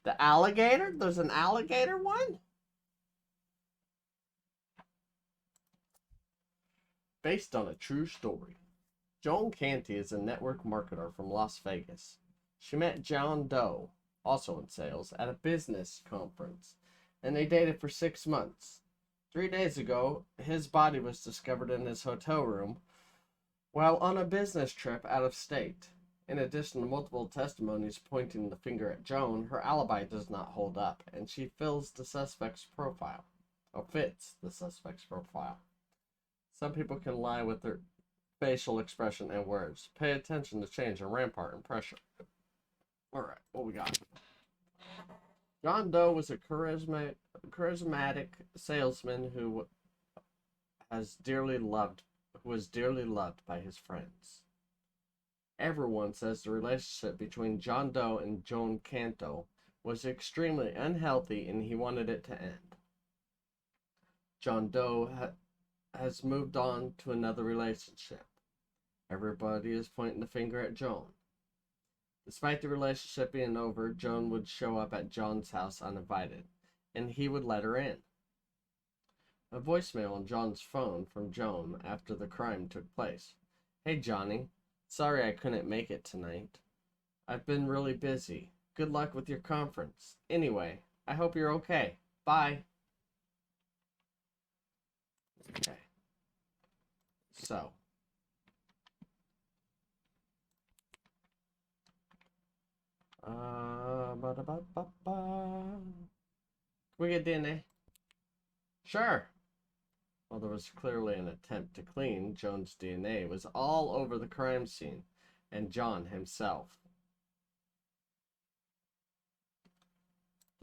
The alligator? There's an alligator one? Based on a true story. Joan Canty is a network marketer from Las Vegas. She met John Doe, also in sales, at a business conference, and they dated for 6 months. 3 days ago, his body was discovered in his hotel room while on a business trip out of state. In addition to multiple testimonies pointing the finger at Joan, her alibi does not hold up, and she fits the suspect's profile. Some people can lie with their facial expression and words. Pay attention to change in rampart and pressure. Alright, what we got? John Doe was a charismatic salesman who was dearly loved by his friends. Everyone says the relationship between John Doe and Joan Canto was extremely unhealthy and he wanted it to end. John Doe has moved on to another relationship. Everybody is pointing the finger at Joan. Despite the relationship being over, Joan would show up at John's house uninvited, and he would let her in. A voicemail on John's phone from Joan after the crime took place. Hey Johnny, sorry I couldn't make it tonight. I've been really busy. Good luck with your conference. Anyway, I hope you're okay. Bye. Okay. So. Can we get DNA? Sure. Well, there was clearly an attempt to clean. Joan's DNA was all over the crime scene, and John himself.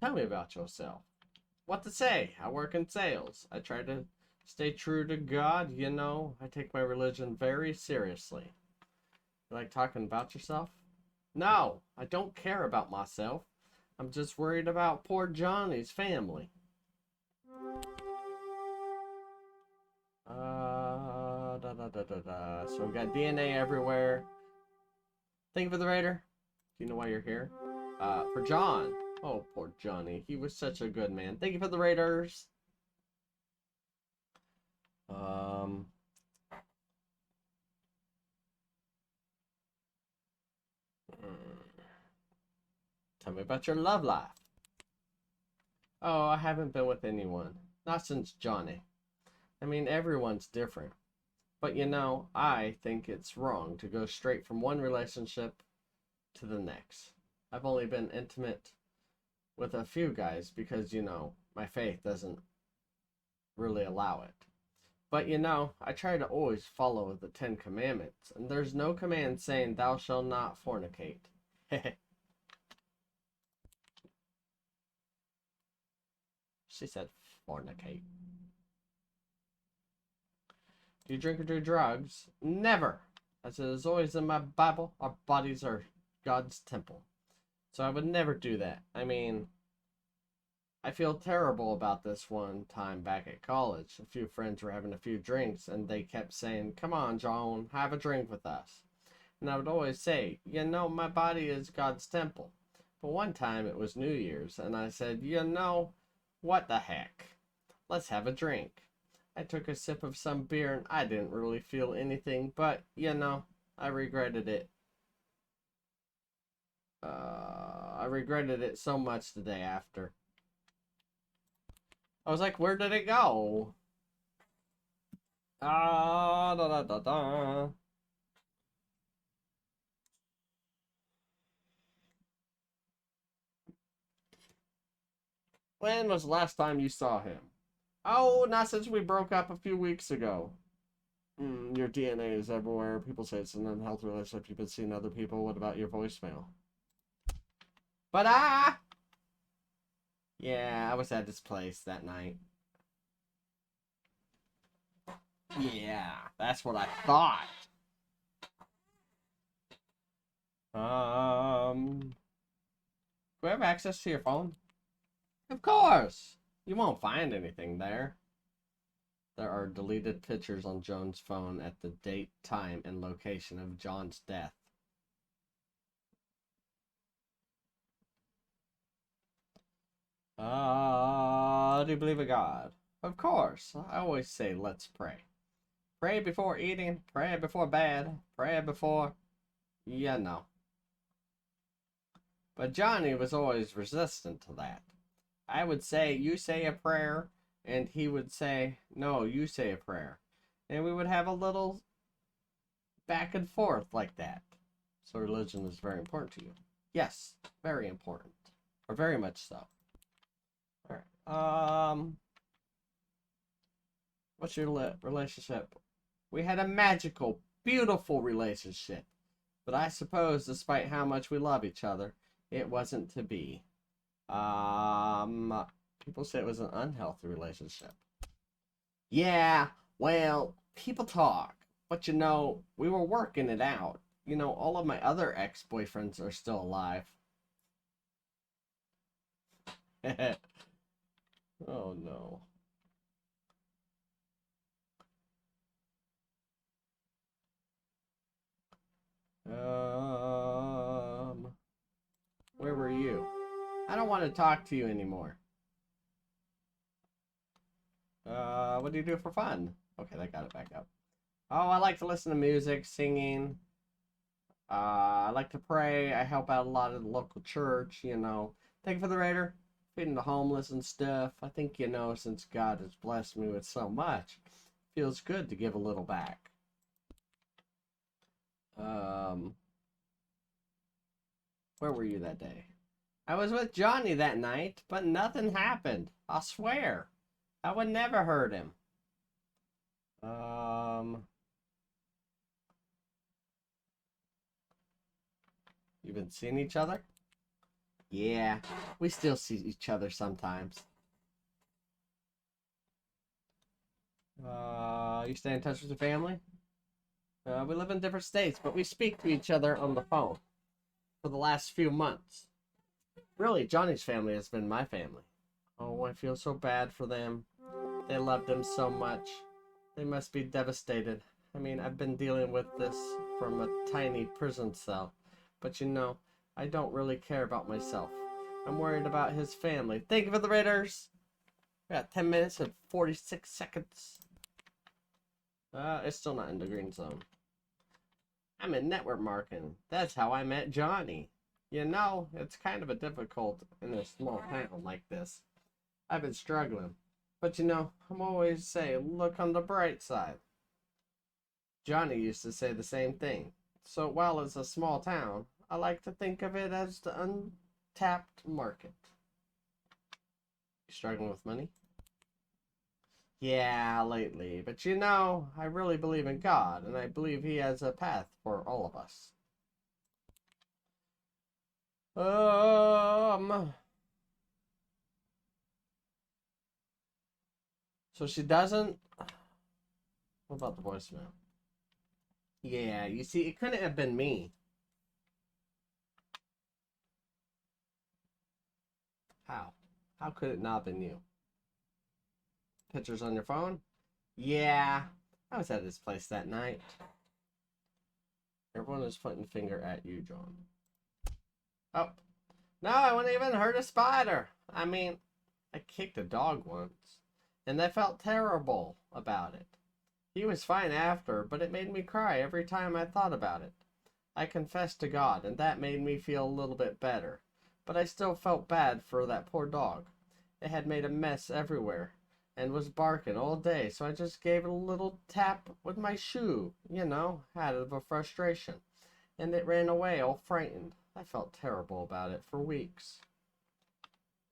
Tell me about yourself. What to say? I work in sales. I try to stay true to God, you know. I take my religion very seriously. You like talking about yourself? No, I don't care about myself. I'm just worried about poor Johnny's family. So we got DNA everywhere. Thank you for the raider. Do you know why you're here? For John. Oh, poor Johnny. He was such a good man. Thank you for the raiders. Tell me about your love life. Oh, I haven't been with anyone. Not since Johnny. I mean, everyone's different. But you know, I think it's wrong to go straight from one relationship to the next. I've only been intimate with a few guys because, you know, my faith doesn't really allow it. But you know, I try to always follow the 10 Commandments, and there's no command saying thou shalt not fornicate. She said fornicate. Do you drink or do drugs? Never! As it is always in my Bible, our bodies are God's temple. So I would never do that. I mean, I feel terrible about this one time back at college. A few friends were having a few drinks, and they kept saying, come on, John, have a drink with us. And I would always say, you know, my body is God's temple. But one time it was New Year's, and I said, you know, what the heck? Let's have a drink. I took a sip of some beer and I didn't really feel anything, but, you know, I regretted it. I regretted it so much the day after. I was like, where did it go? Ah, da da da da. When was the last time you saw him? Oh, not since we broke up a few weeks ago. Your DNA is everywhere. People say it's an unhealthy relationship. You've been seeing other people. What about your voicemail? But yeah, I was at this place that night. Yeah, that's what I thought. Do we have access to your phone? Of course! You won't find anything there. There are deleted pictures on Joan's phone at the date, time, and location of John's death. do you believe in God? Of course. I always say, let's pray. Pray before eating, pray before bed, pray before... you know. But Johnny was always resistant to that. I would say, you say a prayer, and he would say, no, you say a prayer. And we would have a little back and forth like that. So religion is very important to you. Yes, very important. Or very much so. Alright, what's your relationship? We had a magical, beautiful relationship. But I suppose, despite how much we love each other, it wasn't to be. People say it was an unhealthy relationship. Yeah, well, people talk. But you know, we were working it out. You know, all of my other ex-boyfriends are still alive. Oh no. Where were you? I don't want to talk to you anymore. What do you do for fun? Okay, that got it back up. Oh, I like to listen to music, singing. I like to pray. I help out a lot at the local church, you know. Thank you for the raider. Feeding the homeless and stuff. I think, you know, since God has blessed me with so much, it feels good to give a little back. Where were you that day? I was with Johnny that night, but nothing happened. I swear. I would never hurt him. You been seeing each other? Yeah, we still see each other sometimes. You stay in touch with your family? We live in different states, but we speak to each other on the phone for the last few months. Really, Johnny's family has been my family. Oh, I feel so bad for them. They loved him so much. They must be devastated. I mean, I've been dealing with this from a tiny prison cell. But you know, I don't really care about myself. I'm worried about his family. Thank you for the raiders! We got 10 minutes and 46 seconds. It's still not in the green zone. I'm in network marketing. That's how I met Johnny. You know, it's kind of a difficult in a small town like this. I've been struggling. But you know, I'm always saying, look on the bright side. Johnny used to say the same thing. So while it's a small town, I like to think of it as the untapped market. You struggling with money? Yeah, lately. But you know, I really believe in God, and I believe He has a path for all of us. So she doesn't... What about the voicemail? Yeah, you see, it couldn't have been me. How? How could it not have been you? Pictures on your phone? Yeah, I was at his place that night. Everyone is pointing the finger at you, John. Oh. No, I wouldn't even hurt a spider. I mean, I kicked a dog once, and I felt terrible about it. He was fine after, but it made me cry every time I thought about it. I confessed to God, and that made me feel a little bit better. But I still felt bad for that poor dog. It had made a mess everywhere, and was barking all day, so I just gave it a little tap with my shoe, you know, out of a frustration. And it ran away all frightened. I felt terrible about it for weeks.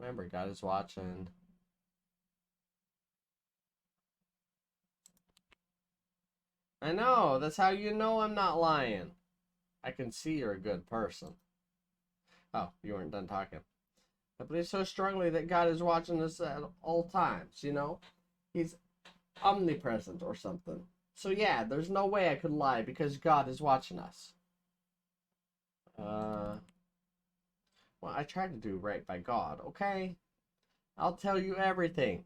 Remember, God is watching. I know, that's how you know I'm not lying. I can see you're a good person. Oh, you weren't done talking. I believe so strongly that God is watching us at all times, you know? He's omnipresent or something. So yeah, there's no way I could lie because God is watching us. Well, I tried to do right by God, okay? I'll tell you everything.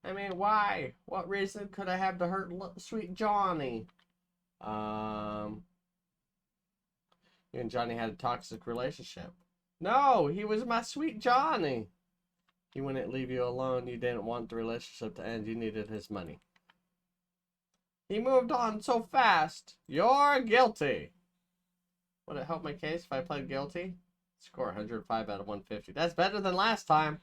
I mean, why? What reason could I have to hurt sweet Johnny? You and Johnny had a toxic relationship. No, he was my sweet Johnny. He wouldn't leave you alone. You didn't want the relationship to end. You needed his money. He moved on so fast. You're guilty. Would it help my case if I pled guilty? Score 105 out of 150. That's better than last time.